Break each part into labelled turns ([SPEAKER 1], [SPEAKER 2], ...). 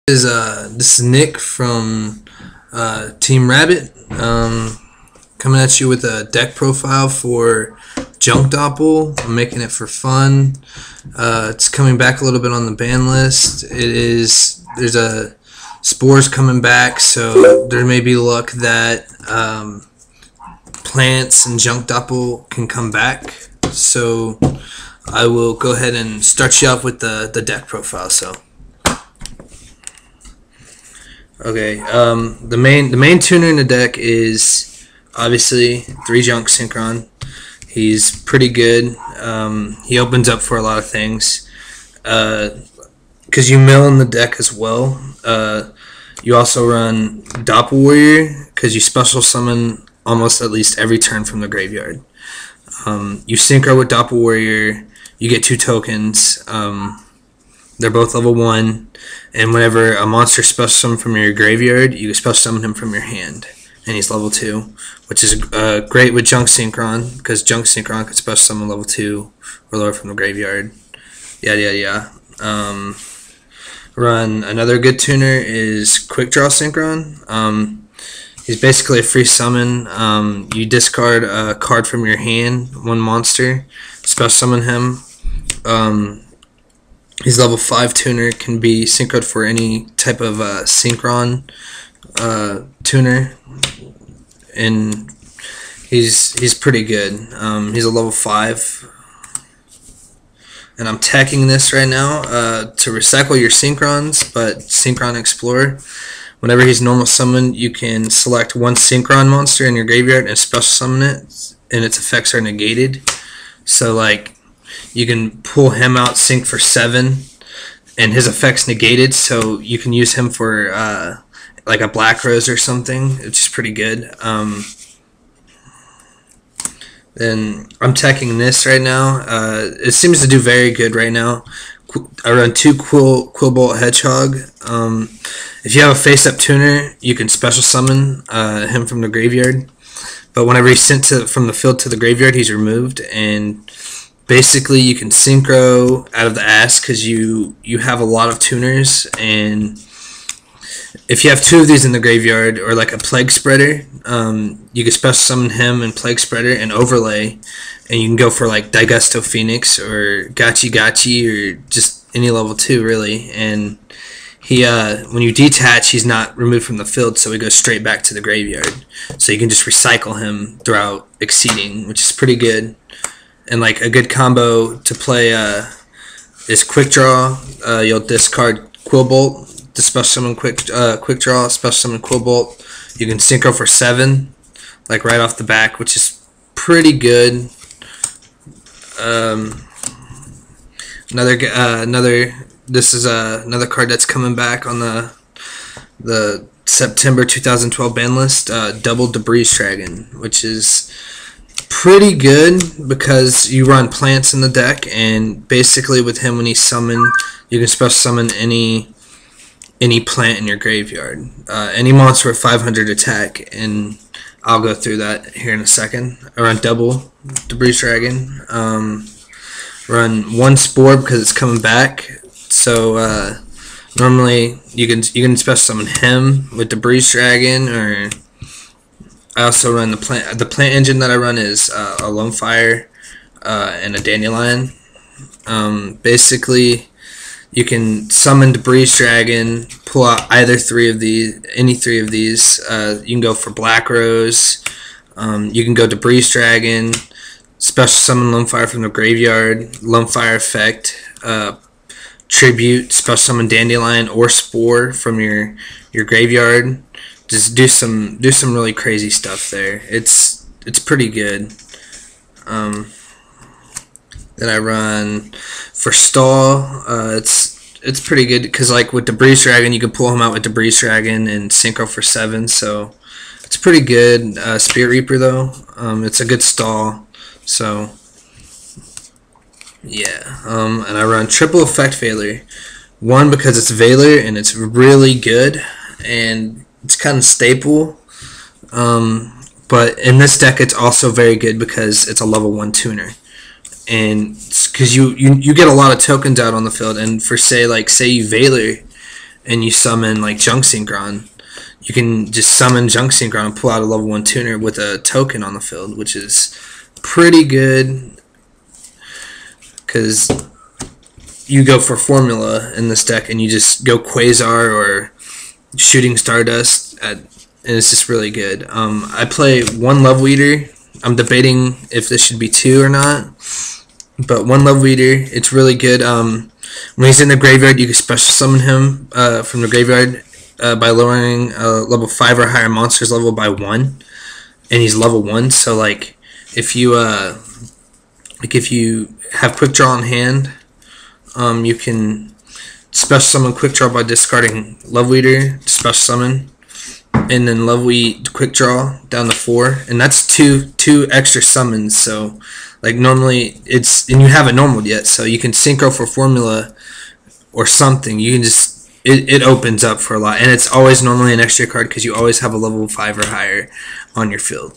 [SPEAKER 1] This is Nick from Team Rabbit, coming at you with a deck profile for Junk Dopple. I'm making it for fun. It's coming back a little bit on the ban list. There's a spores coming back, so there may be luck that plants and Junk Dopple can come back. So I will go ahead and start you off with the deck profile. Okay, the main tuner in the deck is obviously 3 Junk Synchron. He's pretty good. He opens up for a lot of things. Because you mill in the deck as well. You also run Dopple Warrior because you special summon almost at least every turn from the graveyard. You synchro with Dopple Warrior. You get 2 tokens. They're both level 1, and whenever a monster special summon from your graveyard, you special summon him from your hand, and he's level 2, which is great with Junk Synchron, because Junk Synchron could special summon level 2 or lower from the graveyard. Yada yada yada. Run another good tuner is Quick Draw Synchron. He's basically a free summon. You discard a card from your hand, 1 monster, special summon him. He's level 5 tuner, can be synchroed for any type of synchron tuner, and he's pretty good. He's a level 5, and I'm tacking this right now to recycle your synchrons, but Synchron Explorer. Whenever he's normal summoned, you can select 1 synchron monster in your graveyard and special summon it, and its effects are negated. So like, you can pull him out, sync for 7, and his effect's negated, so you can use him for like a Black Rose or something, which is pretty good. Then I'm teching this right now. It seems to do very good right now. I run 2 Quillbolt Hedgehog. If you have a face-up tuner, you can special summon him from the graveyard. But whenever he's sent from the field to the graveyard, he's removed, and basically you can synchro out of the ass because you have a lot of tuners, and if you have 2 of these in the graveyard, or like a Plague Spreader, you can special summon him and Plague Spreader and overlay, and you can go for like Daigusto Phoenix or Gachi Gachi or just any level 2 really, and he when you detach, he's not removed from the field, so he goes straight back to the graveyard, so you can just recycle him throughout Exceeding, which is pretty good. And like a good combo to play is Quick Draw. You'll discard Quillbolt to special summon Quick Draw, special summon Quillbolt. You can synchro for 7, like right off the back, which is pretty good. This is another card that's coming back on the September 2012 ban list. Double Debris Dragon, which is pretty good because you run plants in the deck, and basically with him, when he's summoned, you can special summon any plant in your graveyard, any monster with 500 attack, and I'll go through that here in a second. I run double Debris Dragon. Run 1 Spore because it's coming back, so normally you can special summon him with Debris Dragon, or I also run the plant engine that I run is a Lone Fire and a Dandelion. Basically, you can summon Debris Dragon, pull out any 3 of these. You can go for Black Rose. You can go Debris Dragon, special summon Lone Fire from the graveyard, Lone Fire effect, tribute, special summon Dandelion or Spore from your graveyard. Just do some really crazy stuff there. It's pretty good. Then I run for stall. It's pretty good because like with Debris Dragon, you can pull him out with Debris Dragon and synchro for 7. So it's pretty good. Spirit Reaper though, it's a good stall. So yeah. And I run triple effect Veiler. 1 because it's Veiler and it's really good, and it's kind of staple, but in this deck it's also very good because it's a level 1 tuner, and because you get a lot of tokens out on the field, and for say you Veiler and you summon like Junk Synchron, you can just summon Junk Synchron and pull out a level 1 tuner with a token on the field, which is pretty good because you go for Formula in this deck and you just go Quasar or Shooting Stardust, and it's just really good. I play 1 Level Eater. I'm debating if this should be 2 or not, but 1 Level Eater, it's really good. When he's in the graveyard, you can special summon him from the graveyard by lowering level 5 or higher monsters level by 1, and he's level 1. So like if you have Quick Draw in hand, you can special summon Quick Draw by discarding Level Eater, special summon, and then Level Eat Quick Draw down to 4, and that's two extra summons. So like normally it's, and you haven't normaled yet, so you can synchro for Formula or something. You can just it opens up for a lot, and it's always normally an extra card because you always have a level 5 or higher on your field.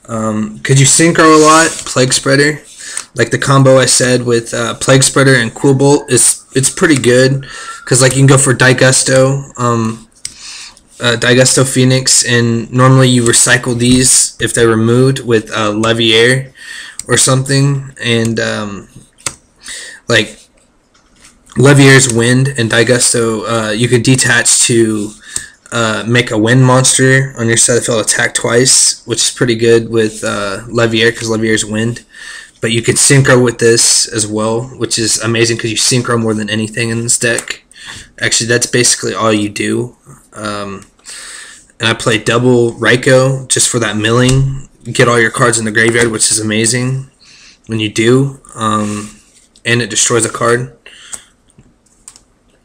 [SPEAKER 1] Could you synchro a lot? Plague Spreader, like the combo I said with Plague Spreader and Cool Bolt, it's pretty good because like you can go for Digusto, Digusto Phoenix, and normally you recycle these if they're removed with Leviair or something, and like Leviair's Wind and Digusto, you can detach to make a wind monster on your side of the field attack twice, which is pretty good with Leviair because Leviair's Wind. But you can synchro with this as well, which is amazing because you synchro more than anything in this deck. Actually, that's basically all you do. And I play double Raikou just for that milling. You get all your cards in the graveyard, which is amazing when you do. And it destroys a card.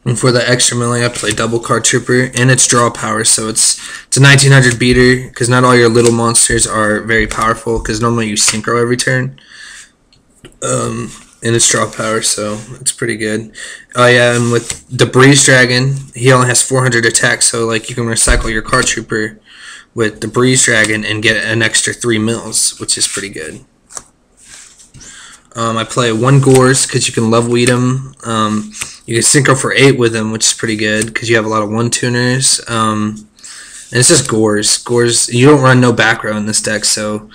[SPEAKER 1] And for the extra milling, I play double Card Trooper, and it's draw power, so it's a 1900 beater because not all your little monsters are very powerful because normally you synchro every turn. And it's draw power, so it's pretty good. Oh yeah, and with the Breeze Dragon, he only has 400 attack, so like you can recycle your Card Trooper with the Breeze Dragon and get an extra 3 mils, which is pretty good. I play 1 Gores because you can level eat him. You can synchro for 8 with him, which is pretty good because you have a lot of 1 tuners. And it's just Gores. Gores, you don't run no back row in this deck, so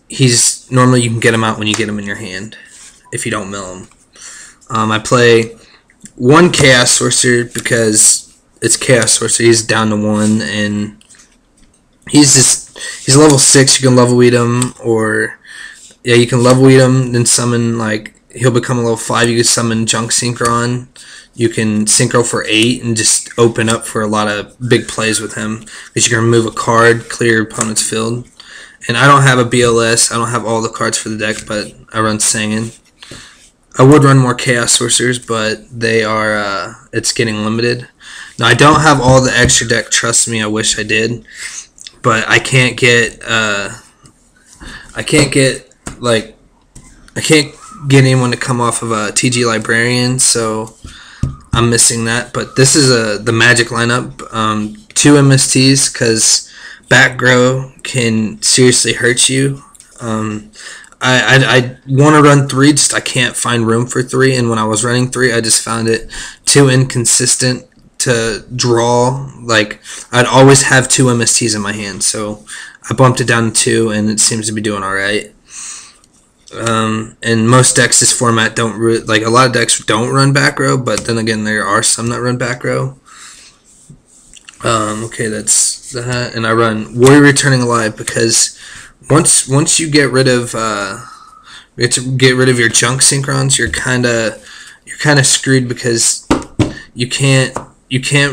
[SPEAKER 1] he's normally you can get him out when you get him in your hand if you don't mill him. I play 1 Chaos Sorcerer because it's Chaos Sorcerer. He's down to 1, and he's level 6. You can level eat him, or yeah, you can level eat him, then summon, like, he'll become a level 5. You can summon Junk Synchron. You can synchro for 8 and just open up for a lot of big plays with him because you can remove a card, clear your opponent's field. And I don't have a BLS. I don't have all the cards for the deck, but I run Sangin. I would run more Chaos Sorcerers, but they are, it's getting limited. Now, I don't have all the extra deck. Trust me, I wish I did. But I can't get anyone to come off of a TG Librarian, so I'm missing that. But this is the Magic lineup. 2 MSTs because back row can seriously hurt you. I want to run 3, just I can't find room for 3, and when I was running 3, I just found it too inconsistent to draw. Like, I'd always have 2 MSTs in my hand, so I bumped it down to 2, and it seems to be doing alright. And most decks this format don't like a lot of decks don't run back row, but then again there are some that run back row. Okay, that's that, and I run Warrior Returning Alive because once you get rid of your Junk Synchrons, you're kind of screwed because you can't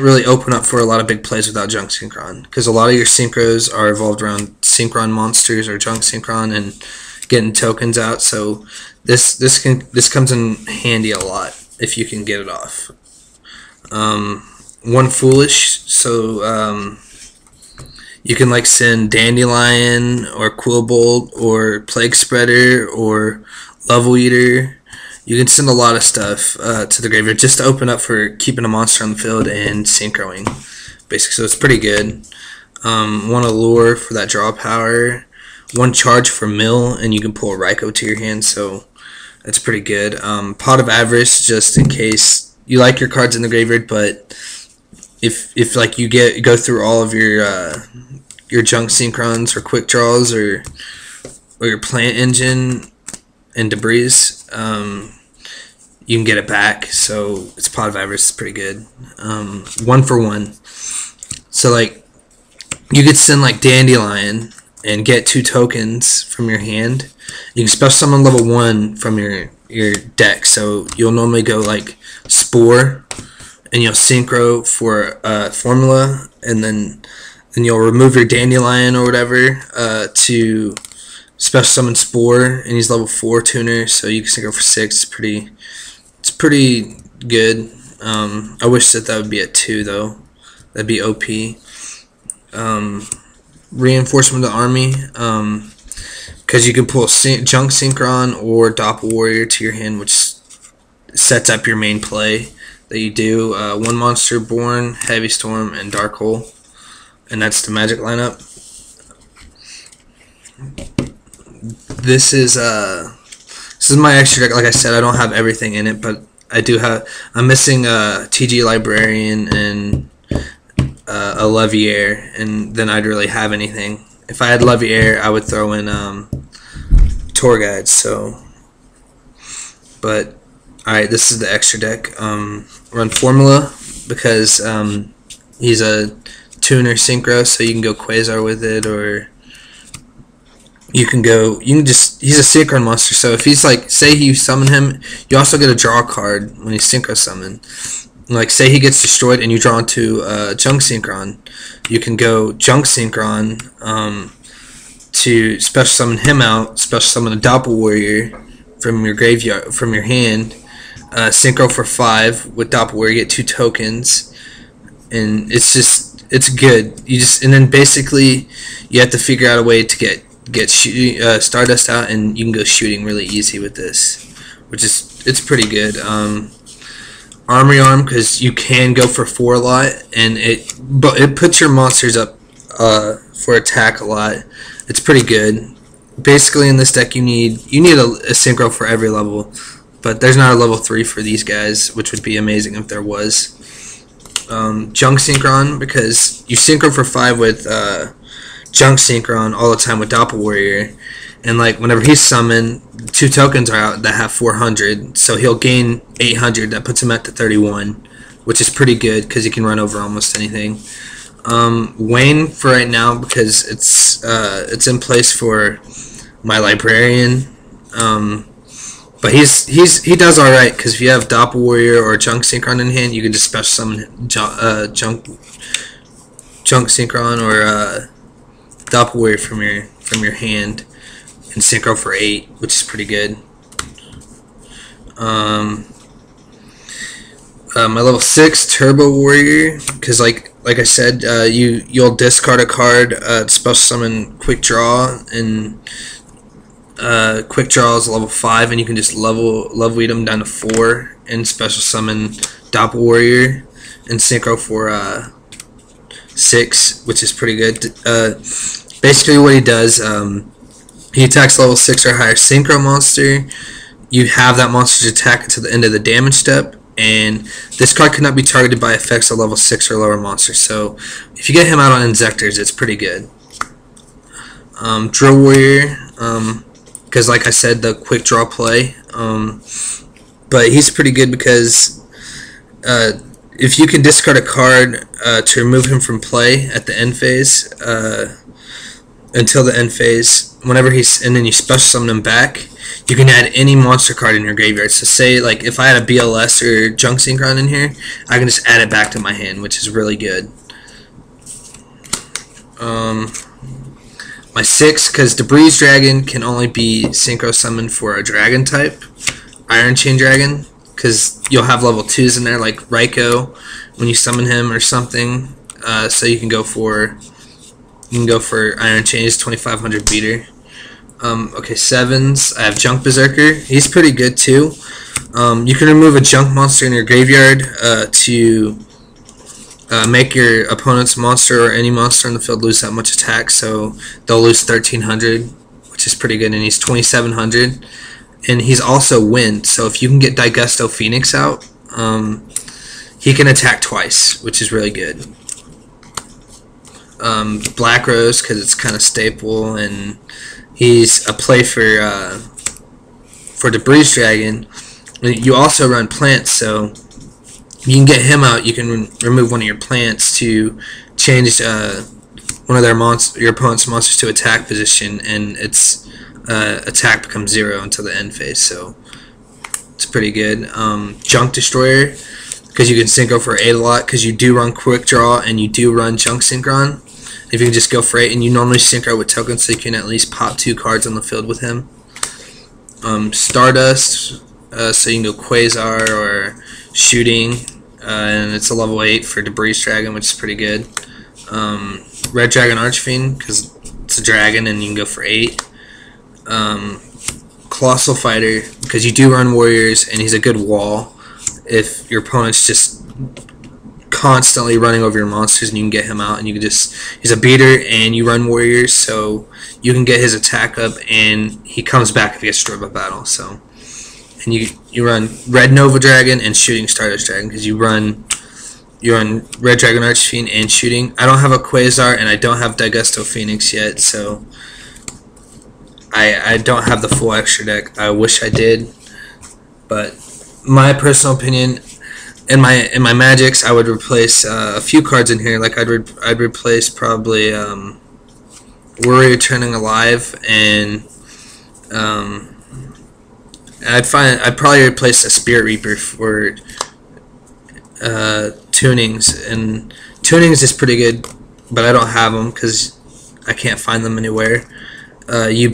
[SPEAKER 1] really open up for a lot of big plays without Junk Synchron because a lot of your synchros are evolved around Synchron monsters or Junk Synchron and getting tokens out, so this comes in handy a lot if you can get it off. 1 Foolish, so you can like send Dandelion or Quillbolt or Plague Spreader or Level Eater. You can send a lot of stuff to the graveyard just to open up for keeping a monster on the field and synchroing, basically. So it's pretty good. 1 Allure for that draw power. 1 Charge for mill, and you can pull a Raikou to your hand, so that's pretty good. Pot of Avarice, just in case you like your cards in the graveyard, but if like you go through all of your junk synchrons or quick draws or your plant engine and debris, you can get it back. So its pot of avarice is pretty good. 1 for 1. So like you could send like Dandelion and get 2 tokens from your hand. You can special summon level 1 from your deck. So you'll normally go like Spore, and you'll synchro for formula, and then you'll remove your Dandelion or whatever to special summon Spore, and he's level 4 tuner, so you can synchro for 6. It's pretty good. I wish that would be at 2 though. That'd be OP. Reinforcement of the army, because you can pull Junk Synchron or Dopple Warrior to your hand, which sets up your main play that you do. 1 monster born, Heavy Storm, and Dark Hole, and that's the Magic lineup. This is my extra deck. Like I said, I don't have everything in it, but I'm missing a TG Librarian and a Leviair, and then I'd really have anything. If I had Leviair, I would throw in Tour Guides. So, but alright, this is the extra deck. Run Formula because he's a tuner synchro, so you can go Quasar with it, or he's a synchron monster. So if he's like, say you summon him, you also get a draw card when he's synchro summoned. Like say he gets destroyed and you draw into Junk Synchron, you can go Junk Synchron to special summon him out, special summon a Dopple Warrior from your graveyard, from your hand, synchro for 5 with Dopple Warrior, get 2 tokens, and it's good. And then basically you have to figure out a way to get Stardust out, and you can go shooting really easy with this, it's pretty good. Armory Arm, because you can go for 4 a lot, and it puts your monsters up for attack a lot. It's pretty good. Basically in this deck you need a synchro for every level, but there's not a level 3 for these guys, which would be amazing if there was. Junk Synchron, because you synchro for 5 with Junk Synchron all the time with Dopple Warrior, and like whenever he's summoned, 2 tokens are out that have 400, so he'll gain 800. That puts him at the 31, which is pretty good because he can run over almost anything. Wayne for right now, because it's in place for my Librarian, but he does all right, because if you have Dopple Warrior or Junk Synchron in hand, you can just special summon Junk Synchron or Dopple Warrior from your hand and synchro for 8, which is pretty good. My level 6 Turbo Warrior, because like I said, you'll discard a card, special summon Quick Draw, and Quick Draw is level 5, and you can just level weed them down to 4 and special summon Dopple Warrior and synchro for 6, which is pretty good. Basically what he does, he attacks level 6 or higher synchro monster. You have that monster's attack until the end of the damage step, and this card cannot be targeted by effects of level 6 or lower monsters. So if you get him out on Inzectors, it's pretty good. Drill Warrior, because like I said, the quick draw play, but he's pretty good because if you can discard a card to remove him from play at the end phase, until the end phase, and then you special summon him back, you can add any monster card in your graveyard. So say like if I had a BLS or Junk Synchron in here, I can just add it back to my hand, which is really good. My 6, because Debris Dragon can only be synchro summoned for a dragon type, Iron Chain Dragon, because you'll have level 2s in there like Raikou when you summon him or something. So you can go for Iron Chains, 2500 beater. Okay, 7s. I have Junk Berserker. He's pretty good too. You can remove a junk monster in your graveyard to make your opponent's monster or any monster in the field lose that much attack, so they'll lose 1300, which is pretty good, and he's 2700. And he's also Wind, so if you can get Digusto Phoenix out, he can attack twice, which is really good. Black Rose, because it's kind of staple, and he's a play for Debris Dragon. You also run plants, so you can get him out. You can remove one of your plants to change one of your opponent's monsters to attack position, and its attack becomes 0 until the end phase. So it's pretty good. Junk Destroyer, because you can synchro for 8 a lot, because you do run Quick Draw and you do run Junk Synchron. If you can just go for 8, and you normally synchro with tokens, so you can at least pop 2 cards on the field with him. Stardust, so you can go Quasar or Shooting, and it's a level 8 for Debris Dragon, which is pretty good. Red Dragon Archfiend, because it's a dragon and you can go for 8. Colossal Fighter, because you do run warriors and he's a good wall if your opponent's just constantly running over your monsters, and you can get him out, and you can just, he's a beater and you run warriors, so you can get his attack up and he comes back if he gets destroyed by battle. So, and you run Red Nova Dragon and Shooting Stardust Dragon, because you run Red Dragon Archfiend and Shooting. I don't have a Quasar and I don't have Daigusto Phoenix yet, so I don't have the full extra deck. I wish I did, but my personal opinion, in my magics, I would replace a few cards in here. Like I'd replace probably Warrior Turning Alive, and I'd probably replace a Spirit Reaper for tunings, and tunings is pretty good, but I don't have them because I can't find them anywhere. You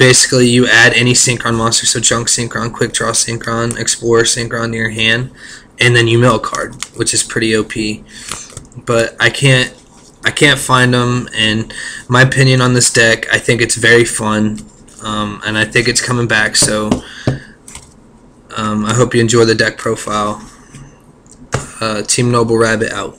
[SPEAKER 1] add any Synchron monster, so Junk Synchron, Quick Draw Synchron, Explorer Synchron to your hand, and then you mill a card, which is pretty OP. But I can't find them, and my opinion on this deck, I think it's very fun, and I think it's coming back, so I hope you enjoy the deck profile. Team Noble Rabbit out.